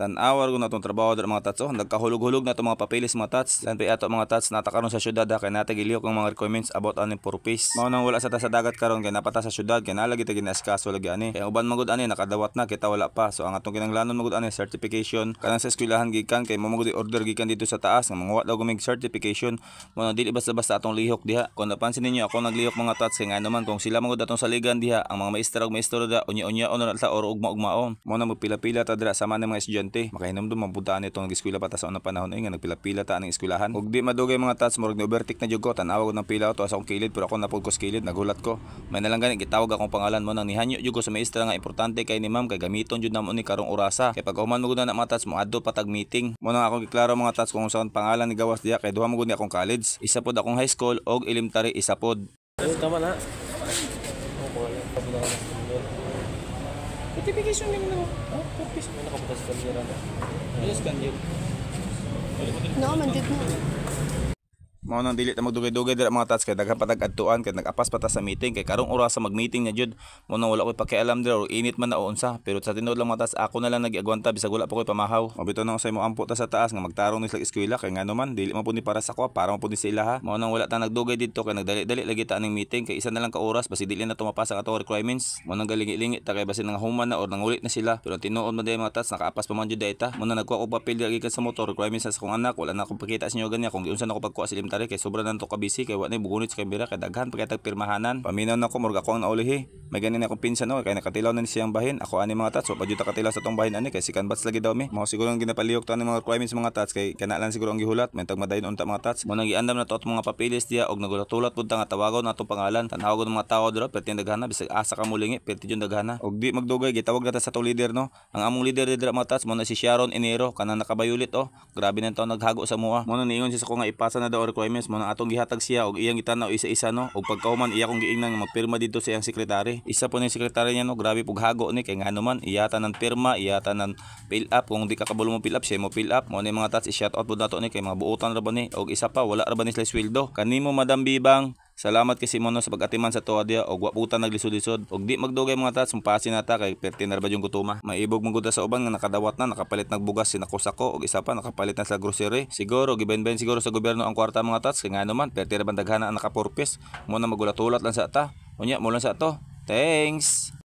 Tan-awar ko na itong trabaho dito mga tats. Nagkahulog-hulog na itong mga papeles mga tats. Lan pa ato mga tats natakaron sa syudad kay natagilihok ang mga requirements about aning purpose. Mao nang wala sa dagat karon kay napata sa syudad kay nalagi ta ginaskaso lagi ani. Kay uban magud ani nakadawat na kita wala pa. So ang atong kinahanglanon magud ani certification kanang sa eskwelahan gikan kay mo magud order gikan dito sa taas nga mga daw gumig certification. Mo na dili basta-basta atong lihok diha. Kung napansin ninyo ako naglihok mga tats kay nga naman kung sila magud atong saligan diha ang mga maestra ug maestro da unya-unya na ta or ugma-ugmaon. Mo na magpila-pila ta dira sama ng mga estudyante. Makainom mabutaan itong eskwela pa ta sa unang panahon ay nga nagpila-pila ta ang eskwelahan. Ug di madugay mga tats murag na overtake na jud ko tan-awag ng pila to sa akong kilid pero ako napud ko sa kilid nagulat ko. May nalang gani gitawag akong pangalan mo nang nihanyo jud ko sa maestra nga importante kay ni ma'am kay gamiton jud namo ni karong orasa. Kay pag human magud na mga tats mo adto patag meeting. Mo nang akong giklaro mga tats kung saan pangalan ni gawas diha kay duha magud ni akong college. Isa pod akong high school og elementary isa pod. Tama na. Notification nimo na. Purpose mo nakabutas sa kamera na. Yes, kan yun. No, manjud mo. Mao nang dili ta magdugay-dugay dira mga tats kay daghan patag adtuan kay nag-apas pa ta sa meeting kay karong oras sa mag-meeting na jud. Mo nang wala ko pakialam dira or init man na o unsa pero sa tinuod lang mga tats ako na lang nag-agwanta bisag wala pa ko pamahaw. Mabito na ako sa imo ampo ta sa taas nga magtarong ni sa eskwela kay ngano man dili man pud ni para sa ko para man pud ni sila ha. Mao nang wala ta nagdugay didto kay nagdali-dali lagi ta ning meeting kay isa na lang ka oras basi dili na to mapasa ka to requirements. Mo nang galingi-lingi ta kay basi nang human na or nangulit na sila pero tinuod man day mga tats nakaapas pa man jud dayta. Mo nang nagkuha ko papel diri sa motor requirements sa akong anak wala na akong pakita sa inyo ganya kung giunsa na ko pagkuha sa elementary kay sobra na to kabisi kay wa na bugunit sa kamera kay daghan pa kay pirmahanan. Paminaw na ko murag ako ang naulihi. May ganin akong pinsan no kay nakatilaw na ni siyang bahin. Ako ani mga tats so pajuta katilaw sa tong bahin ani kay sikan bats lagi daw mi. Mao siguro ang ginapalihok to ani mga requirements mga tats kay kana lang siguro ang gihulat may tag madayon unta mga tats. Mo nang giandam na to mga papeles diya og nagulat-ulat pud ta nga tawagon nato pangalan. Tanawag ng mga tao dira perti daghana bisag asa ka mulingi perti jud daghana. Og di magdugay gitawag na ta sa to leader no. Ang among leader dira mga tats mo na si Sharon Enero kanang nakabayulit oh. Grabe na to naghago sa mua. Mo nang niingon siya sa ko nga ipasa na daw requirements mo nang atong gihatag siya og iyang gitanaw isa-isa no og pagkahuman iya kong giingnan magpirma dito sa iyang sekretary. Isa po ni sekretary niya no grabe pug hago ni kay ngano man iyata ng pirma iyata ng fill up kung di ka kabulo mo fill up siya mo fill up mo ni mga tats i-shout out pud nato ni kay mga buotan ra ba ni og isa pa wala ra ba ni sila sweldo kanimo Madam Bibang. Salamat kay Simono sa pag-atiman sa tuwa diya og waputan naglisod-lisod og di magdugay mga tats mupasin nata kay perti na ba yung gutuma. Maibog mong sa uban nga nakadawat na nakapalit nagbugas sinako-sako og isa pa nakapalit na sa grocery. Siguro giben-ben siguro sa gobyerno ang kwarta mga tats kay ngano man perti ra ban daghana ang nakapurpis mo na magulat-ulat lang sa ta. Unya mo lang sa to. Thanks.